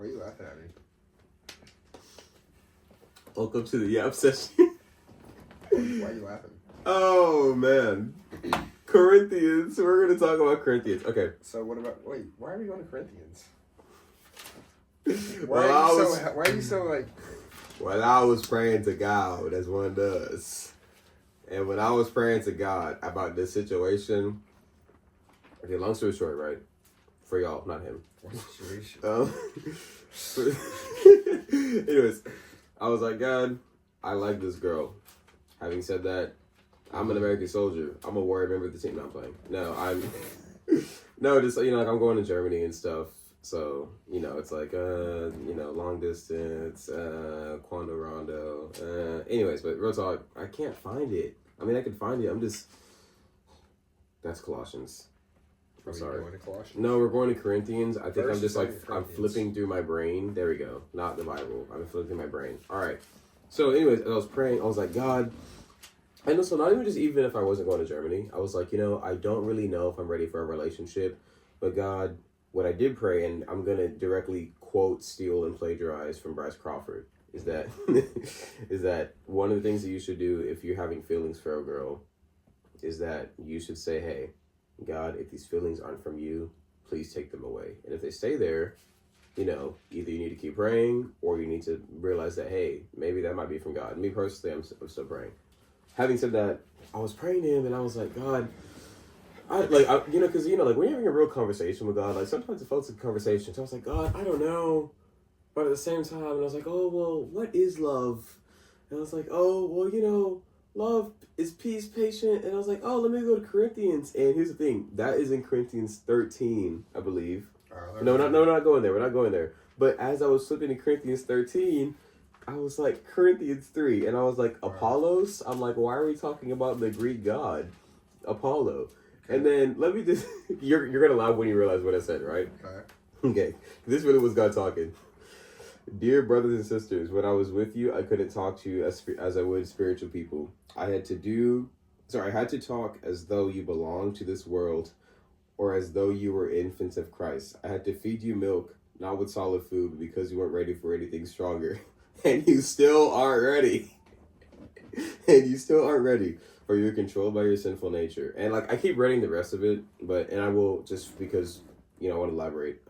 Why are you laughing at me? Welcome to the Yap session. Why are you laughing? Oh, man. Corinthians. We're going to talk about Corinthians. Okay. So what about... Wait, why are we going to Corinthians? Why Why are you so like... Well, I was praying to God, as one does. And when I was praying to God about this situation... Okay, long story short, right? For y'all, not him. What situation? Anyways, I was like, God, I like this girl. Having said that, I'm an American soldier. I'm a warrior member of the team. No, I'm playing. No, just, like I'm going to Germany and stuff. So, it's like, long distance, Quando Rondo. Anyways, but real talk, I can't find it. I mean, I could find it. That's Colossians. I'm sorry. Going to Colossians? No, we're going to Corinthians. I think First I'm just like, I'm Corinthians. flipping through my brain. There we go. Not the Bible. I'm flipping through my brain. All right. So anyways, as I was praying, I was like, God, and also not even if I wasn't going to Germany, I was like, I don't really know if I'm ready for a relationship, but God, what I did pray, and I'm going to directly quote, steal, and plagiarize from Bryce Crawford, is that, is that one of the things that you should do if you're having feelings for a girl is that you should say, hey, God, if these feelings aren't from you, please take them away. And if they stay there, either you need to keep praying or you need to realize that, hey, maybe that might be from God. Me personally, I'm still praying. Having said that, I was praying to him and I was like, God, because, when you're having a real conversation with God, like sometimes it feels like a conversation. So I was like, God, I don't know. But at the same time, and I was like, oh, well, what is love? And I was like, oh, well, love is peace, patient. And I was like, oh, let me go to Corinthians. And here's the thing. That is in Corinthians 13, I believe. No, we're not going there. We're not going there. But as I was flipping to Corinthians 13, I was like, Corinthians 3. And I was like, Apollos? I'm like, why are we talking about the Greek god, Apollo? Okay. And then let me just... You're going to laugh when you realize what I said, right? Okay. This really was God talking. Dear brothers and sisters, when I was with you, I couldn't talk to you as I would spiritual people. I had to talk as though you belonged to this world or as though you were infants of Christ. I had to feed you milk, not with solid food, because you weren't ready for anything stronger. And you still aren't ready. For you're controlled by your sinful nature. And I keep reading the rest of it, and I will just because, I want to elaborate.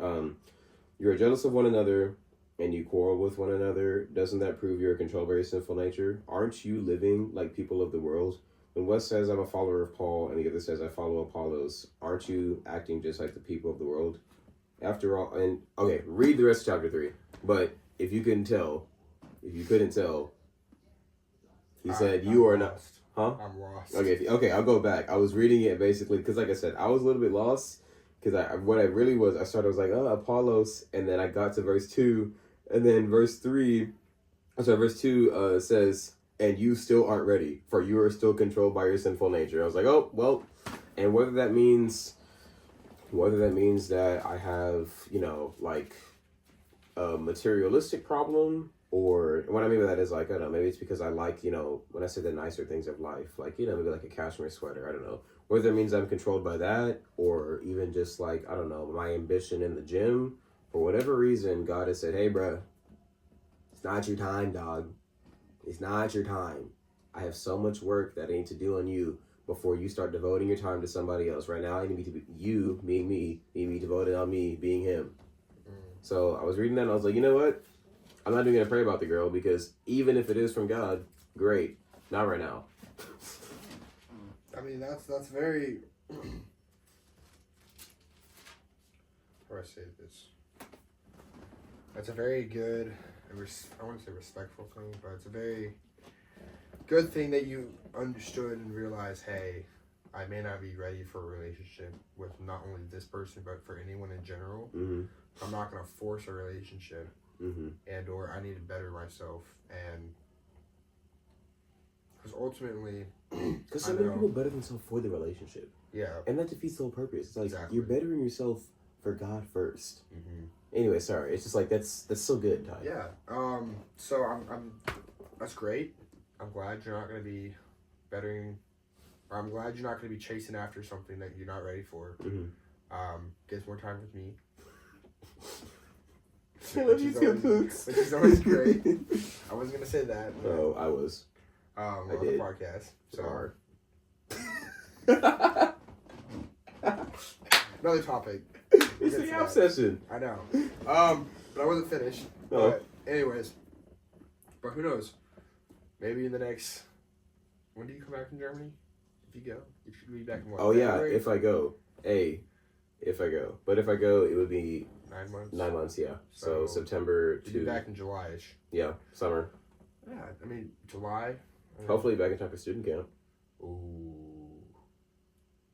You are jealous of one another and you quarrel with one another. Doesn't that prove you're controlled by your sinful nature? Aren't you living like people of the world? When one says I'm a follower of Paul and the other says I follow Apollos, aren't you acting just like the people of the world? After all, read the rest of chapter 3. But if you couldn't tell, he said you are not. Huh? I'm lost. Okay, I'll go back. I was reading it basically because, like I said, I was a little bit lost because I was like, oh, Apollos, and then I got to verse 2, and then verse 2 says, and you still aren't ready, for you are still controlled by your sinful nature. I was like, oh, well, and whether that means that I have, a materialistic problem, or what I mean by that is I don't know, maybe it's because I like, when I say the nicer things of life, maybe like a cashmere sweater, I don't know. Whether it means I'm controlled by that, or even just I don't know, my ambition in the gym, for whatever reason, God has said, hey, bruh, it's not your time, dog. It's not your time. I have so much work that I need to do on you before you start devoting your time to somebody else. Right now, I need to be you being me, be devoted on me being him. So I was reading that and I was like, you know what? I'm not even going to pray about the girl because even if it is from God, great. Not right now. I mean, that's very... How do I say this? That's a very good... I wouldn't say respectful thing, but it's a very good thing that you understood and realized, hey, I may not be ready for a relationship with not only this person, but for anyone in general. Mm-hmm. I'm not going to force a relationship, and or I need to better myself, and because ultimately... Because so many people better themselves for the relationship. Yeah. And that defeats the whole purpose. It's like, exactly. You're bettering yourself for God first. Mm-hmm. Anyway, sorry. It's just that's so good, Ty. Yeah. So I'm that's great. I'm glad you're not going to be bettering, or I'm glad you're not going to be chasing after something that you're not ready for. Mm-hmm. Get more time with me. I love you too, Poots. Which is always great. I wasn't gonna say that. But, Oh, I was. on the podcast. So another topic. It's the app session. I know. But I wasn't finished. Oh. But anyways. But who knows? Maybe in the next. When do you come back from Germany? If you go, you should be back in what? Oh February? yeah, if I go. If I go. But if I go, it would be 9 months. 9 months. Yeah. So September to. You'd be back in July-ish. Yeah, summer. Yeah, I mean July. Hopefully back in time for student camp. Ooh.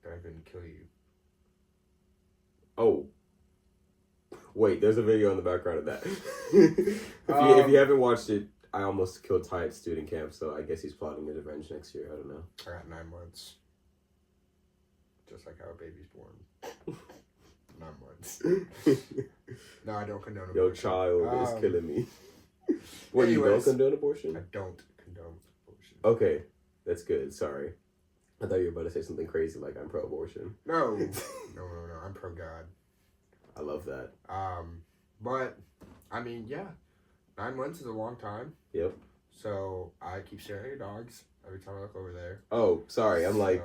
Then I couldn't kill you. Oh. Wait, there's a video in the background of that. if you haven't watched it, I almost killed Ty at student camp, so I guess he's plotting his revenge next year. I don't know. I got 9 months. Just like how a baby's born. 9 months. No, I don't condone abortion. Your child is killing me. What, you don't condone abortion? I don't condone abortion. Okay, that's good. Sorry. I thought you were about to say something crazy like I'm pro-abortion. No. No. I'm pro-God. I love that. But, I mean, yeah. 9 months is a long time. Yep. So, I keep staring at your dogs every time I look over there. Oh, sorry. I'm like,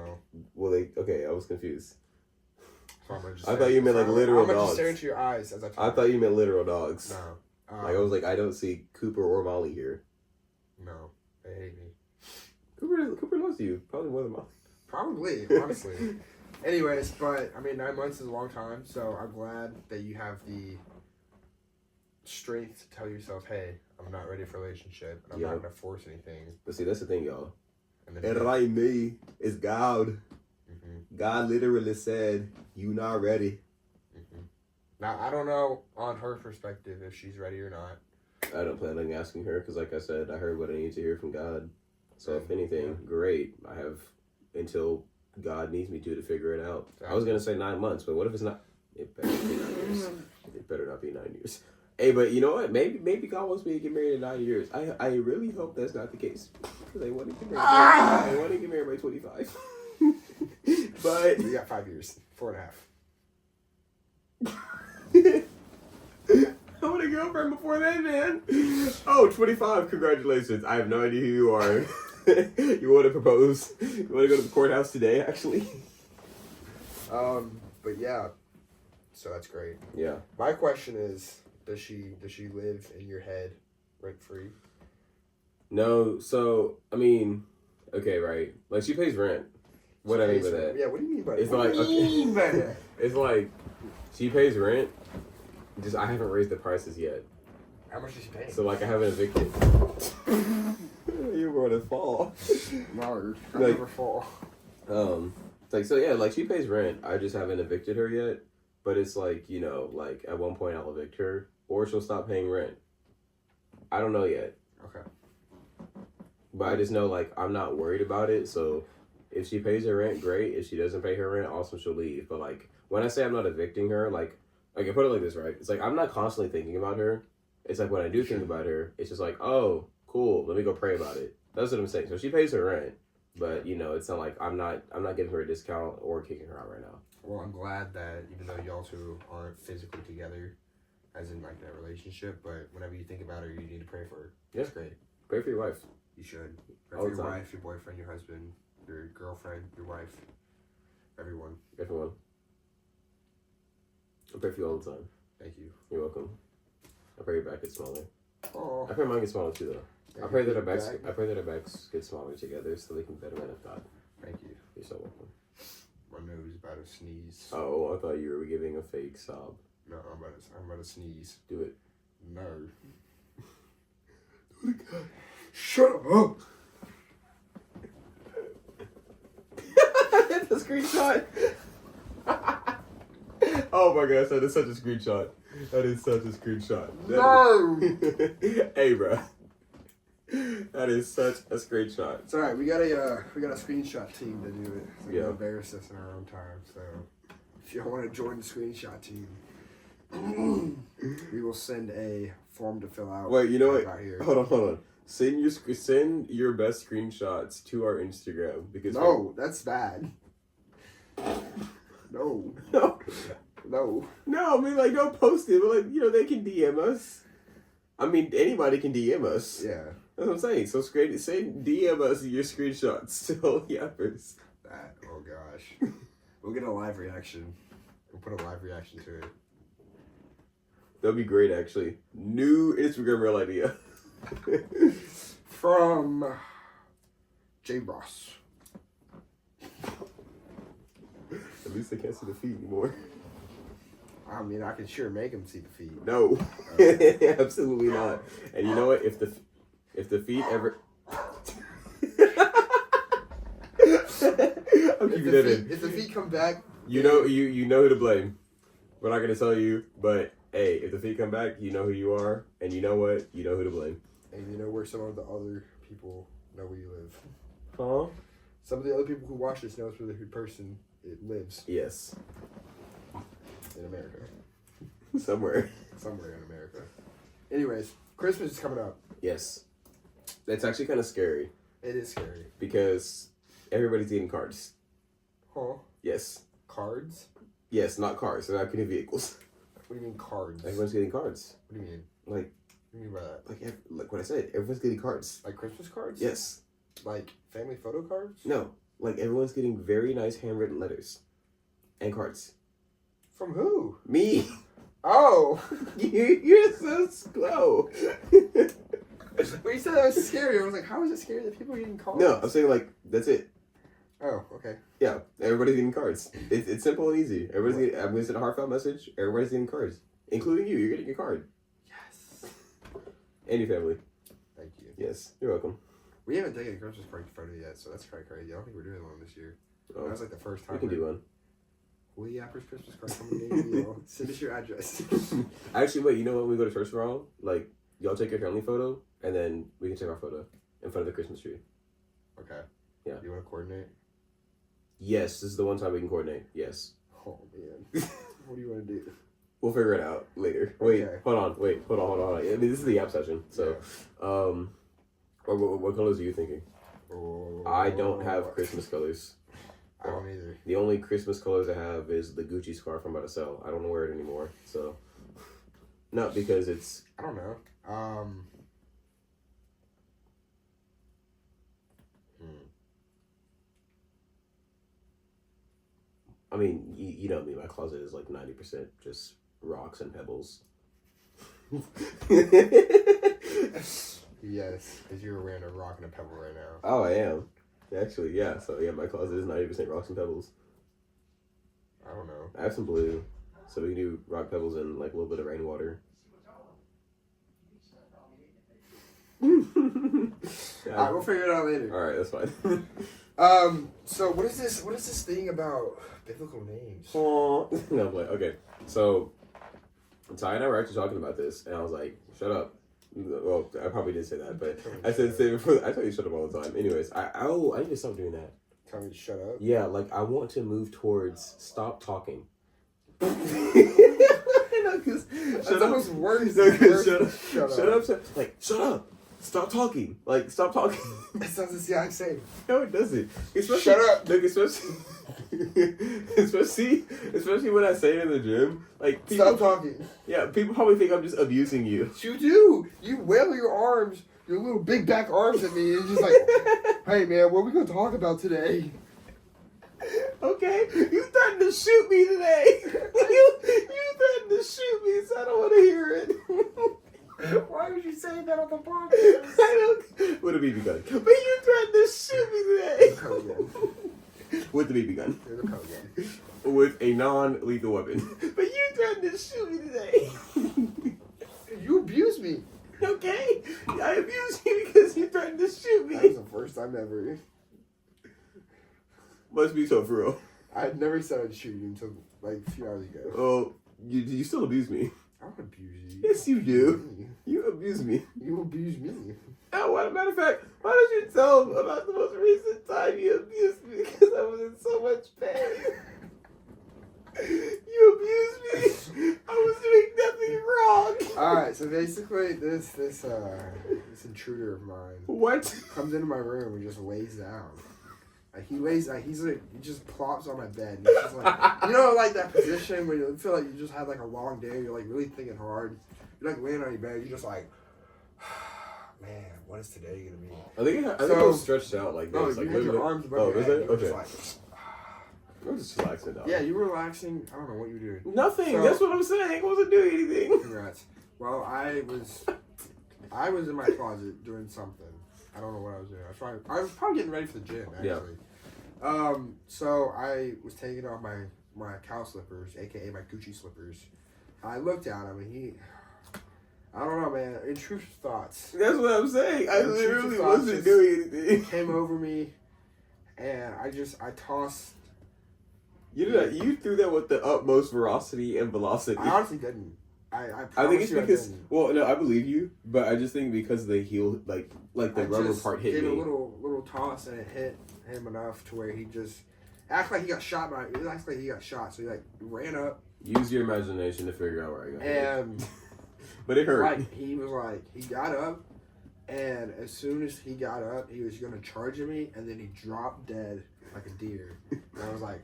okay, I was confused. So I'm just I thought you meant like literal dogs. I'm just staring into your eyes as I talk. I thought you meant literal dogs. No. Like, I was like, I don't see Cooper or Molly here. No. They hate me. Cooper loves you. Probably more than Molly. Probably, honestly. Anyways, but, I mean, 9 months is a long time, so I'm glad that you have the strength to tell yourself, hey, I'm not ready for a relationship, and I'm not going to force anything. But see, that's the thing, y'all. And it right me. It's God. Mm-hmm. God literally said, you not ready. Mm-hmm. Now, I don't know on her perspective if she's ready or not. I don't plan on asking her, because like I said, I heard what I need to hear from God. So if anything, great. I have until God needs me to figure it out. I was going to say 9 months, but what if it's not? It better not be 9 years. It better not be 9 years. Hey, but you know what? Maybe God wants me to get married in 9 years. I really hope that's not the case. Because I want to get married. I want to get married by 25. But you got 5 years, 4.5. I want a girlfriend before then, man. Oh, 25. Congratulations. I have no idea who you are. You want to propose? You want to go to the courthouse today, actually? But yeah. So that's great. Yeah. My question is, does she live in your head rent free? No, so I mean, okay, right. Like she pays rent. What I mean by that? Yeah, what do you mean by that? It's like it's like she pays rent. Just I haven't raised the prices yet. How much does she pay? So like I haven't evicted. You're going to fall. No, I like, never fall. It's like so yeah, like she pays rent. I just haven't evicted her yet. But it's like, you know, like at one point I'll evict her or she'll stop paying rent. I don't know yet. Okay. But I just know like I'm not worried about it. So if she pays her rent, great. If she doesn't pay her rent, awesome, she'll leave. But like when I say I'm not evicting her, like I can put it like this, right? It's like I'm not constantly thinking about her. It's like when I do think about her, it's just like, oh, cool, let me go pray about it. That's what I'm saying. So she pays her rent, but you know, it's not like I'm not giving her a discount or kicking her out right now. Well, I'm glad that even though y'all two aren't physically together, as in like that relationship, but whenever you think about her, you need to pray for her. Yeah. That's great. Pray for your wife. You should. Pray All for your the time. wife, your boyfriend, your husband, your girlfriend, your wife, everyone. Everyone. I pray for you all the time. Thank you. You're welcome. I pray your back gets smaller. Oh. I pray mine gets smaller too, though. I pray that our backs get smaller together so they can better men of God. Thank you. You're so welcome. My nose is about to sneeze. Oh, I thought you were giving a fake sob. No, I'm about to sneeze. Do it. No. Shut up! The screenshot. Oh my gosh, that is such a screenshot. That is such a screenshot. No! Hey, bro. That is such a screenshot. It's alright, we got a screenshot team to do it. So Yeah. we embarrass us in our own time. So if y'all want to join the screenshot team, we will send a form to fill out. Wait, you know what? Right here. Hold on. Send your best screenshots to our Instagram because No, that's bad. No. No. No. No, I mean like don't post it, but like you know they can DM us. I mean, anybody can DM us. Yeah. That's what I'm saying. So say DM us your screenshots to all the yappers. That, oh gosh. We'll get a live reaction. We'll put a live reaction to it. That'd be great, actually. New Instagram reel idea. From J. Ross. At least they can't see the feet anymore. I mean, I can sure make him see the feet. No, absolutely not. And you know what? If the feet ever, I'll keep that in. If the feet come back, you know who to blame. We're not gonna tell you, but hey, if the feet come back, you know who you are, and you know what? You know who to blame. and you know where some of the other people know where you live. Huh? Some of the other people who watch this knows where the person it lives Yes. in America. Somewhere in America. Anyways, Christmas is coming up. Yes. That's actually kind of scary. It is scary. Because everybody's getting cards. Huh? Yes. Cards? Yes, not cars. They're not getting vehicles. What do you mean cards? Everyone's getting cards. What do you mean? Like, What do you mean by that? like what I said, everyone's getting cards. Like Christmas cards? Yes. Like family photo cards? No. Like everyone's getting very nice handwritten letters. And cards. From who? Me. Oh! You're so slow. When you said that was scary, I was like, how is it scary that people are getting cards? No, I'm saying like, that's it. Oh, okay. Yeah, everybody's getting cards. It's simple and easy. I'm going to send a heartfelt message. Everybody's getting cards. Including you. You're getting a card. Yes. And your family. Thank you. Yes, you're welcome. We haven't taken a Christmas party photo yet, so that's kind of crazy. I don't think we're doing one this year. Oh, That was like the first time. we can do one. Holy Yappers Christmas card coming in. Y'all. Send us your address. Actually, wait, you know when we go to church for all? Like, y'all take your family photo, and then we can take our photo in front of the Christmas tree. Okay. Yeah. You want to coordinate? Yes, this is the one time we can coordinate. Yes. Oh, man. What do you want to do? We'll figure it out later. Wait, Okay. hold on. I mean, this is the app session, so, what colors are you thinking? Oh, I don't have Christmas colors. I don't either. The only Christmas colors I have is the Gucci scarf I'm about to sell. I don't wear it anymore, so. Not because it's. I don't know. I mean, you know me, my closet is like 90% just rocks and pebbles. Yes, because you're wearing a rock and a pebble right now. Oh, I am. Actually, yeah. So, yeah, my closet is 90% rocks and pebbles. I don't know. I have some blue, so we can do rock pebbles and like a little bit of rainwater. All right, we'll figure it out later. All right, that's fine. So what is this? What is this thing about biblical names? No, but okay. So, Ty and I were actually talking about this, and I was like, "Shut up." Well, I probably did say that, but I said say before. I tell you shut up all the time. Anyways, I need to stop doing that. Tell me to shut up. Yeah, like I want to move towards stop talking. No, That's almost worse. Shut up. Like, shut up. Stop talking. Like, stop talking. It sounds the exact same. No, it doesn't. Shut up. Look, especially when I say it in the gym. Like, people, Stop talking. Yeah, people probably think I'm just abusing you. You do. You wail your arms, your little big back arms at me, and just like, hey man, what are we gonna talk about today? Okay, you threatened to shoot me today. You threatened to shoot me, so I don't want to hear it. Why would you say that on the podcast? I don't. With a BB gun. But you threatened to shoot me today. With the BB gun. There's a code gun. With a non-lethal weapon. But you threatened to shoot me today. You abused me. Okay? I abused you because you threatened to shoot me. That was the first time ever. Must be so for real. I had never said I'd shoot you until like a few hours ago. Oh, you still abuse me. I don't abuse you. Yes, you do. You abuse me. You abuse me. Oh, what a matter of fact, why don't you tell them about the most recent time you abused me because I was in so much pain? You abused me. I was doing nothing wrong. Alright, so basically this intruder of mine What? comes into my room and just lays down. Like he just plops on my bed. And he's just like, you know, like that position where you feel like you just had like a long day. You're like really thinking hard. You're like laying on your bed. You're just like, man, what is today gonna be? I think it was stretched out like No, this. you Like had your literally. arms above Oh, your is head. it? You were just Okay. like, I'm just relaxing, dog. yeah, you were relaxing. I don't know what you were doing. Nothing. So- That's what I'm saying. I wasn't doing anything. Congrats. Well, I was in my closet doing something. I don't know what I was doing. I was probably getting ready for the gym, actually. Yeah. So I was taking off my cow slippers, aka my Gucci slippers. I looked at him and I don't know, man. Intrusive thoughts That's what I'm saying. I Intrusive literally thoughts wasn't just doing anything. came over me, and I tossed. You did that. You threw that with the utmost ferocity and velocity. I honestly didn't. I I think it's you because didn't. well, no, I believe you, but I just think because the heel, like the I rubber just part hit gave me. a little toss, and it hit him enough to where he just acted like he got shot by. It acted like he got shot, so he like ran up Use your imagination to figure out where I got hit. and But it hurt. like he got up, and as soon as he got up, he was gonna charge at me, and then he dropped dead like a deer. And I was like,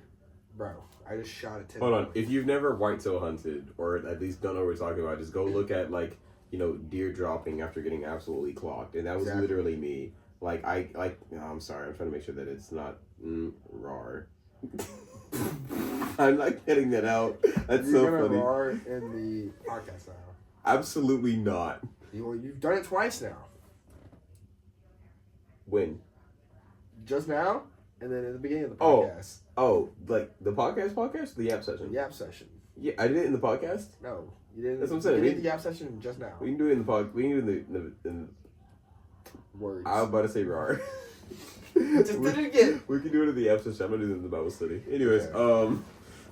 bro, I just shot at 10. Hold on. If you've never whitetail hunted, or at least don't know what we're talking about, just go look at deer dropping after getting absolutely clocked, and that was Exactly. literally me. I'm sorry. I'm trying to make sure that it's not rar. I'm not getting that out. That's You're so gonna funny. roar in the podcast now. Absolutely not. You've done it twice now. When? Just now, and then at the beginning of the Oh. podcast. Oh, like the podcast, the yap session. The Yap session. Yeah, I did it in the podcast. No, you didn't. That's what I'm saying. You did the Yap session just now. We can do it in the pod. We can do it in Words. I was about to say rar. Just did it again. We can do it in the episode. I'm gonna do it in the Bible study. Anyways, Okay.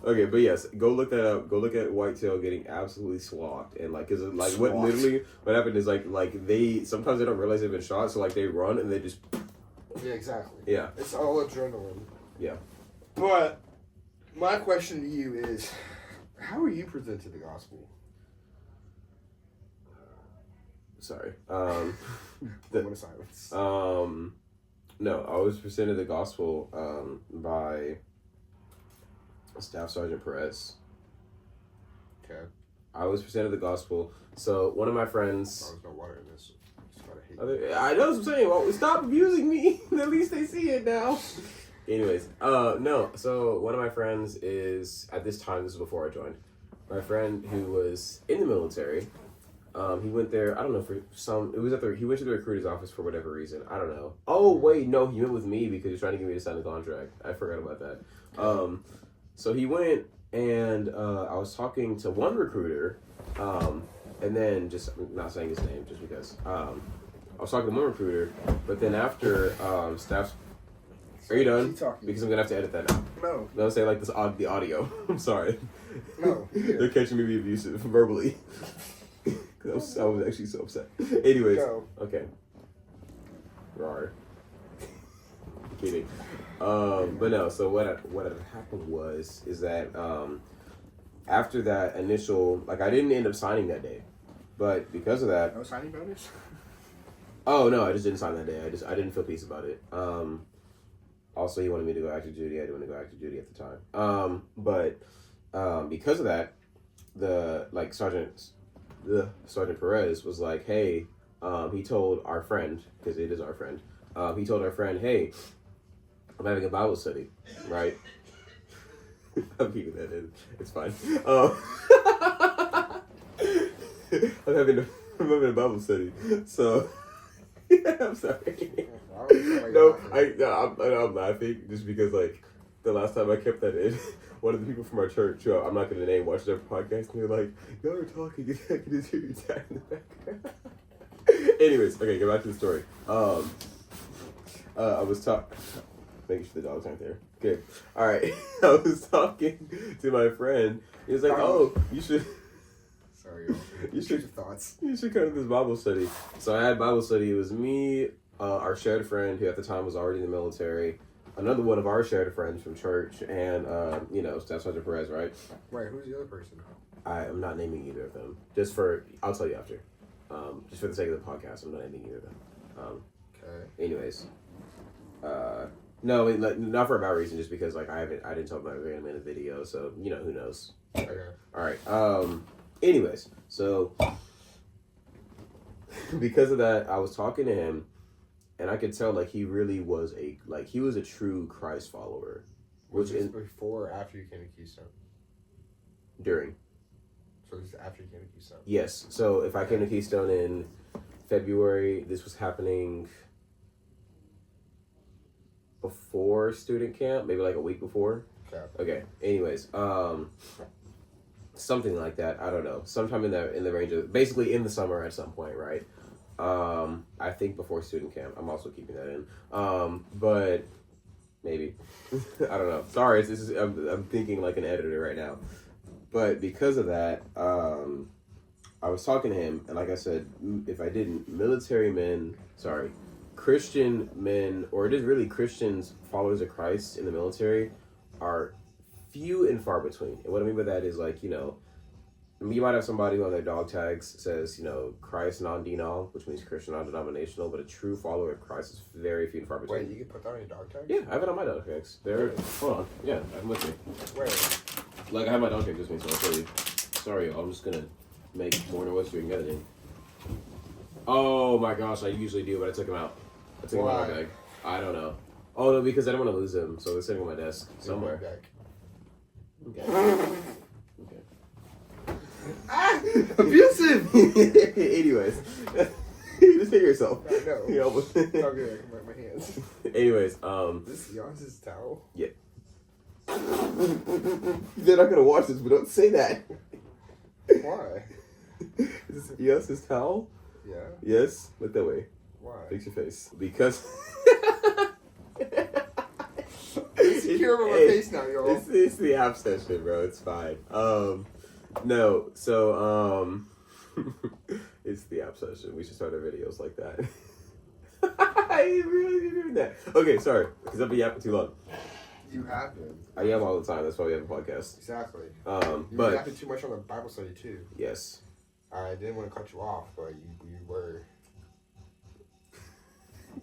okay, but yes, go look that up. Go look at whitetail getting absolutely slogged, and like, cause like what Slogged. literally what happened is like they sometimes they don't realize they've been shot, so like they run and they just Yeah, exactly. yeah. It's all adrenaline. Yeah. But my question to you is, how are you presented the gospel? Sorry. Moment of silence. No, I was presented the gospel by Staff Sergeant Perez. Okay. I was presented the gospel. So one of my Oh, friends. there's no water in this. Just gotta hate I know what I'm saying. Well, stop abusing me. At least they see it now. Anyways, no. So one of my friends is at this time. This is before I joined. My friend who was in the military. He went there. I don't know for some. It was he went to the recruiter's office for whatever reason. I don't know. Oh wait, no. He went with me because he was trying to get me to sign the contract. I forgot about that. So he went and I was talking to one recruiter. And then just I'm not saying his name just because. I was talking to one recruiter, but then after staff's. Are you done? Keep talking. Because I'm gonna have to edit that out. No. No, say like the audio. I'm sorry. No. They're catching me be abusive verbally. I was actually so upset. Anyways, Go. okay. Rar. Kidding. But no. So what had happened is that after that initial I didn't end up signing that day, but because of that. No signing bonus? Oh no, I just didn't sign that day. I didn't feel peace about it. Also, he wanted me to go active duty. I didn't want to go active duty at the time. But because of that, Sergeant Perez was like, hey, he told our friend, because it is our friend, he told our friend, hey, I'm having a Bible study, right? I'm keeping that in. It's fine. I'm having a Bible study. So, I'm sorry. No, I'm laughing just because the last time I kept that in, one of the people from our church, who I'm not going to name, watched our podcast and they're like, y'all are talking, I can just hear your dad in the background. Anyways, okay, go back to the story. I was making sure the dogs aren't there. Good. All right. I was talking to my friend. He was like, oh, you should. Sorry, y'all. You should. Your thoughts. You should come to this Bible study. So I had Bible study. It was me, our shared friend who at the time was already in the military, another one of our shared friends from church, and Staff Sergeant Perez, right? Right, who's the other person? I am not naming either of them. I'll tell you after. Just for the sake of the podcast, I'm not naming either of them. Okay. Anyways, no, not for a bad reason. Just because I didn't tell them I was gonna make a video, so who knows. Okay. All right. Anyways, so because of that, I was talking to him, and I could tell like he really was he was a true Christ follower. Was this before or after you came to Keystone? During. So this is after you came to Keystone? Yes. So if I came to Keystone in February, this was happening before student camp, maybe like a week before. Okay. Anyways, something like that. I don't know. Sometime in the range of basically in the summer at some point, right? I think before student camp. I'm also keeping that in. But maybe I don't know. Sorry, I'm thinking like an editor right now. But because of that, I was talking to him, and like I said, if I didn't, Christian men, or it is really Christians, followers of Christ in the military, are few and far between. And what I mean by that is like, you know, you might have somebody who on their dog tags says, you know, Christ non-denom, which means Christian non-denominational, but a true follower of Christ is very few and far between. Wait, you can put that on your dog tags? Yeah, I have it on my dog tags. They're, hold on. Yeah, I'm with me. Where? Like, I have my dog tags with me, so I'll show you. Sorry, I'm just gonna make more noise during editing. Oh my gosh, I usually do, but I took them out. I took them out of my bag. I don't know. Oh no, because I don't want to lose them, so they're sitting on my desk somewhere. Okay. Ah! Abusive! Anyways. Just hit yourself. I know. You know, it's all good. I can wipe my hands. Anyways, This is Giannis's towel? Yeah. They're not gonna watch this, but don't say that. Why? Yes, his towel? Yeah. Yes, look that way. Why? Fix your face. Because Insecure on my face now, y'all. It's the app session, bro. It's fine. No, so it's the app session. We should start our videos like that. I really doing that. Okay, sorry, because I've been yapping too long. You have been. I yap all the time. That's why we have a podcast. Exactly. But you were yapping too much on the Bible study too. Yes. I didn't want to cut you off, but you were.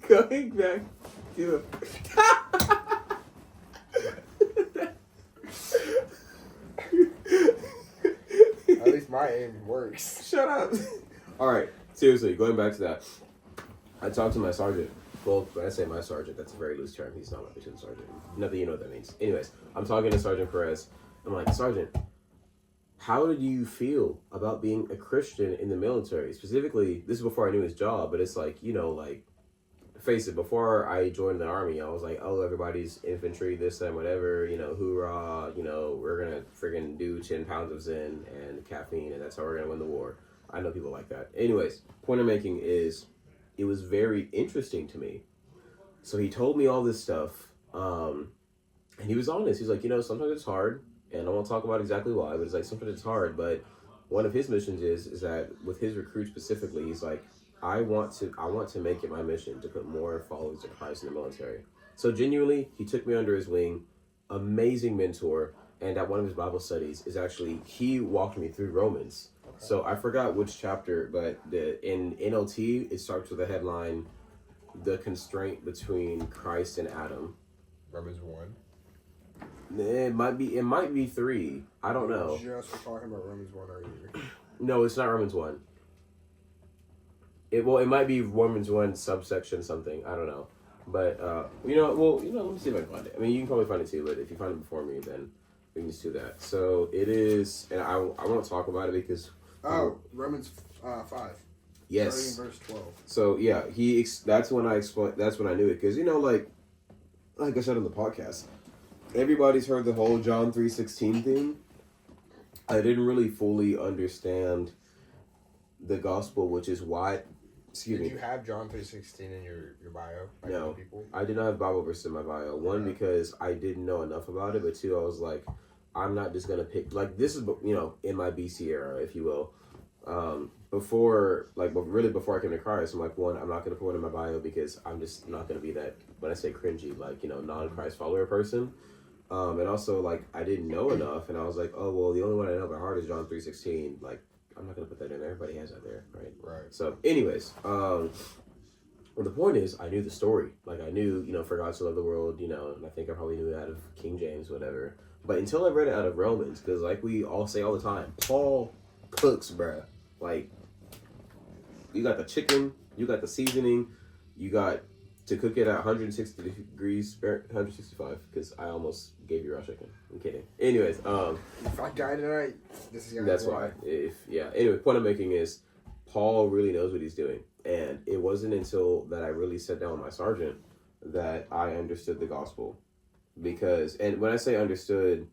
Going back to At least my aim works. Shut up. Alright, seriously, going back to that. I talked to my sergeant. Well, when I say my sergeant, that's a very loose term. He's not my platoon sergeant. Not that you know what that means. Anyways, I'm talking to Sergeant Perez. I'm like, Sergeant, how did you feel about being a Christian in the military? Specifically, this is before I knew his job, but it's like, you know, like, face it, before I joined the Army, I was like, oh, everybody's infantry, this, that, whatever, you know, hoorah, you know, we're gonna friggin' do 10 pounds of Zen and caffeine, and that's how we're gonna win the war. I know people like that. Anyways, point I'm making is, it was very interesting to me. So he told me all this stuff, and he was honest. He's like, you know, sometimes it's hard, and I won't talk about exactly why, but it's like, sometimes it's hard, but one of his missions is that with his recruits specifically, he's like, I want to make it my mission to put more followers of Christ in the military. So genuinely, he took me under his wing, amazing mentor, and at one of his Bible studies is actually, he walked me through Romans. Okay. So I forgot which chapter, but in NLT, it starts with the headline, the constraint between Christ and Adam. Romans 1. It might be 3. I don't know. Did you also talking about Romans 1 earlier? No, it's not Romans 1. It might be Romans 1 subsection something. I don't know. But, let me see if I can find it. I mean, you can probably find it too, but if you find it before me, then we can just do that. So it is, and I won't talk about it because... Romans 5. Yes. Starting in verse 12. So, yeah, that's when I knew it. Because, you know, like I said on the podcast, everybody's heard the whole John 3:16 thing. I didn't really fully understand the gospel, which is why... Did you have John 3:16 in your bio? No, I did not have Bible verses in my bio. One, because I didn't know enough about it, but two, I was like, I'm not just gonna pick, like, this is, you know, in my BC era, if you will. Before I came to Christ, I'm like, one, I'm not gonna put one in my bio because I'm just not gonna be that, when I say cringy, like, you know, non-Christ follower person. And also, like, I didn't know enough, and I was like, oh, well, the only one I know by heart is John 3:16, like, I'm not going to put that in there. Everybody has that there, right? Right. So, anyways, well, the point is, I knew the story. Like, I knew, you know, for God to love the world, you know, and I think I probably knew it out of King James, whatever. But until I read it out of Romans, because like we all say all the time, Paul cooks, bruh. Like, You got the chicken, you got the seasoning, you got to cook it at 160 degrees, 165, because I almost gave you raw chicken. I'm kidding. Anyways, if I die tonight, this is gonna that's be why. Anyway, point I'm making is Paul really knows what he's doing. And it wasn't until that I really sat down with my sergeant that I understood the gospel. Because, and when I say understood,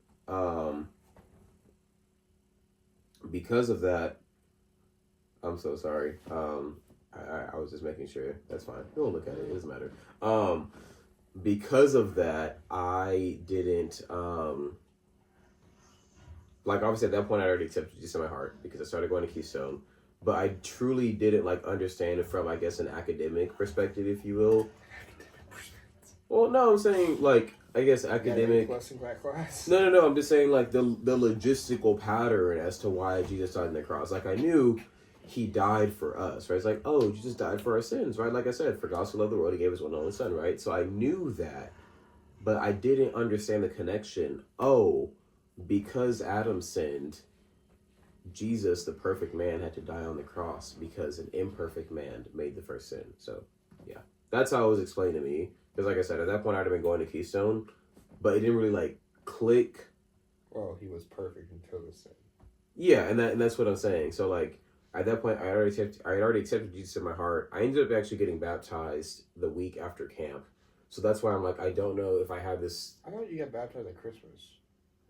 because of that, I'm so sorry. I was just making sure. That's fine. Don't look at it. It doesn't matter. Because of that, I didn't, like, obviously at that point I already accepted Jesus in my heart because I started going to Keystone. But I truly didn't, like, understand it from, I guess, an academic perspective, if you will. Well, no, I'm saying, like, I guess academic. Plus in that class. No. I'm just saying, like, the logistical pattern as to why Jesus died on the cross. Like, I knew he died for us, right? It's like, oh, Jesus died for our sins, right? Like I said, for God so loved the world, he gave his one and only son, right? So I knew that, but I didn't understand the connection. Oh, because Adam sinned, Jesus, the perfect man, had to die on the cross because an imperfect man made the first sin. So, yeah, that's how it was explained to me. Because, like I said, at that point, I'd have been going to Keystone, but it didn't really, like, click. Well, he was perfect until the sin. Yeah, and that's what I'm saying. So, like, at that point, I had already accepted Jesus in my heart. I ended up actually getting baptized the week after camp. So that's why I'm like, I don't know if I have this. I thought you got baptized at Christmas.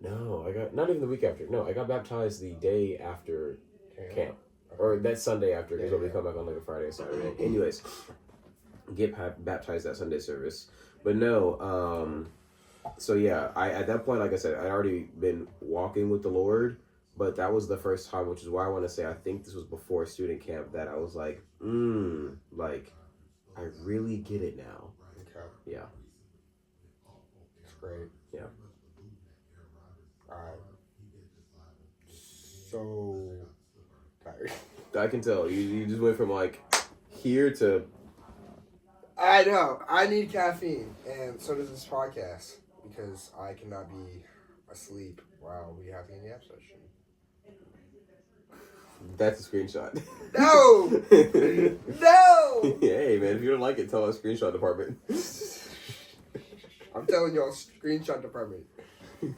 No, I got, not even the week after. No, I got baptized the day after camp. Or that Sunday after, because we come back on like a Friday or Saturday. Anyways, get baptized that Sunday service. But no, so yeah, at that point, like I said, I'd already been walking with the Lord. But that was the first time, which is why I want to say I think this was before student camp, that I was like, like, I really get it now. Okay. Yeah. It's great. Yeah. Alright. So tired. I can tell. You just went from, like, here to... I know. I need caffeine. And so does this podcast. Because I cannot be asleep while we have the nap session. That's a screenshot. No! No! Hey, man, if you don't like it, tell our screenshot department. I'm telling y'all, screenshot department.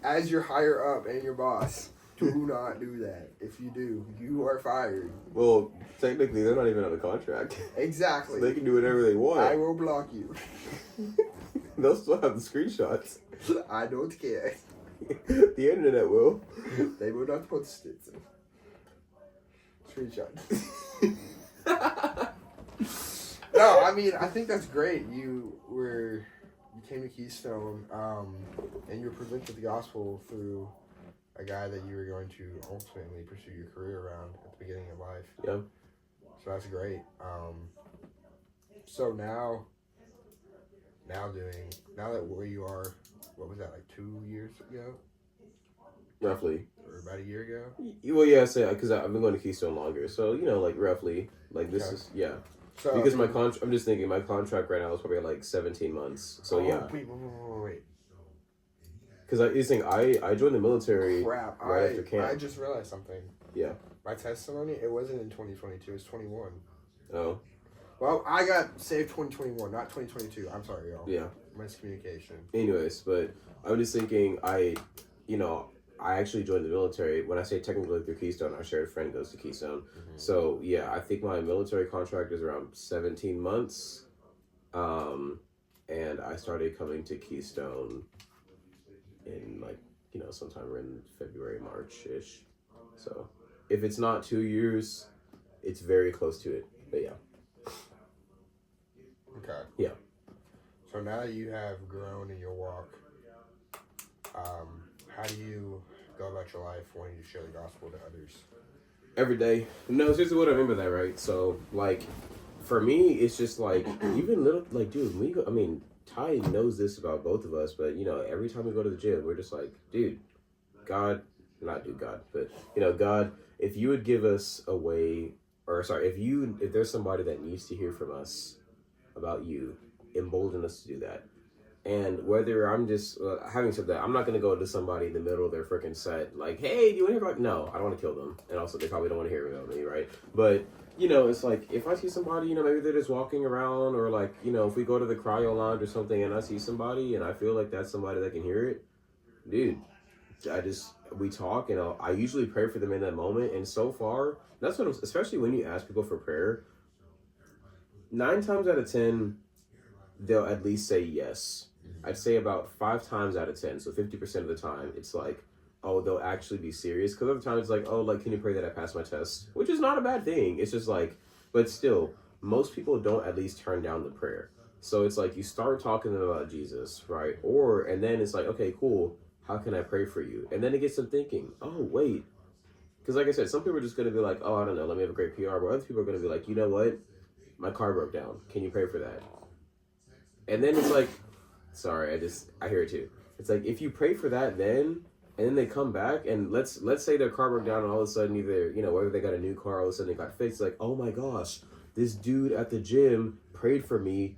As your higher up and your boss, do not do that. If you do, you are fired. Well, technically, they're not even on a contract. Exactly. So they can do whatever they want. I will block you. They'll still have the screenshots. I don't care. The internet will. They will not post it. Screenshot. No, I mean, I think that's great. You came to Keystone, and you were presented the gospel through a guy that you were going to ultimately pursue your career around at the beginning of life. Yeah. So that's great. So now that where you are, what was that, like 2 years ago? Roughly. Or about a year ago? Well, yeah, because I've been going to Keystone longer. So, like, roughly. Like, this is, yeah. So, because I'm just thinking, my contract right now is probably like 17 months. So, yeah. Wait. Because you're saying I joined the military right after camp. I just realized something. Yeah. My testimony, it wasn't in 2022, it was 21. Oh. Well, I got saved 2021, not 2022. I'm sorry, y'all. Yeah. Miscommunication. Anyways, but I'm just thinking, I actually joined the military. When I say technically through Keystone, our shared friend goes to Keystone. Mm-hmm. So, yeah, I think my military contract is around 17 months. And I started coming to Keystone in, like, sometime in February, March-ish. So, if it's not 2 years, it's very close to it. But, yeah. Okay. Yeah. So now that you have grown in your walk, how do you go about your life wanting to share the gospel to others? Every day. No, seriously, what I remember that, right? So, like, for me, it's just, like, even little, like, dude, Ty knows this about both of us, but, every time we go to the gym, we're just like, dude, God, if you would give us a way, if there's somebody that needs to hear from us about you, embolden us to do that. And whether I'm just, having said that, I'm not going to go to somebody in the middle of their freaking set, like, hey, do you want to hear about, no, I don't want to kill them. And also, they probably don't want to hear about me, right? But you know, it's like if I see somebody, you know, maybe they're just walking around, or like, you know, if we go to the cryo lounge or something and I see somebody and I feel like that's somebody that can hear it, dude, we talk, and I usually pray for them in that moment. And so far, that's what especially when you ask people for prayer, 9 times out of 10, they'll at least say yes. I'd say about 5 times out of 10, so 50% of the time, it's like, oh, they'll actually be serious. Because other times it's like, oh, like, can you pray that I pass my test? Which is not a bad thing. It's just like, but still, most people don't at least turn down the prayer. So it's like you start talking to them about Jesus, right? And then it's like, okay, cool. How can I pray for you? And then it gets them thinking, oh, wait. Because like I said, some people are just going to be like, oh, I don't know, let me have a great PR. But other people are going to be like, you know what? My car broke down. Can you pray for that? And then it's like, sorry, I hear it too. It's like, if you pray for that then, and then they come back, and let's say their car broke down, and all of a sudden either, you know, whether they got a new car, all of a sudden it got fixed, like, oh my gosh, this dude at the gym prayed for me.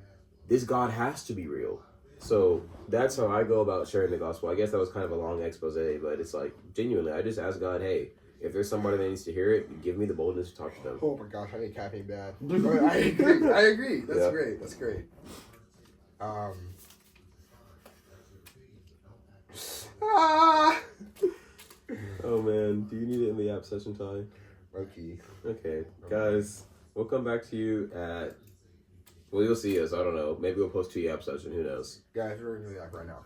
This God has to be real. So that's how I go about sharing the gospel. I guess that was kind of a long expose, but it's like, genuinely, I just ask God, hey, if there's somebody that needs to hear it, give me the boldness to talk to them. Oh my gosh, I need caffeine bad. I agree. That's great. That's great. Oh man, do you need it in the app session, Ty? Okay. Okay, guys, we'll come back to you well, you'll see us. I don't know. Maybe we'll post to the app session. Who knows? Guys, we're in the app right now.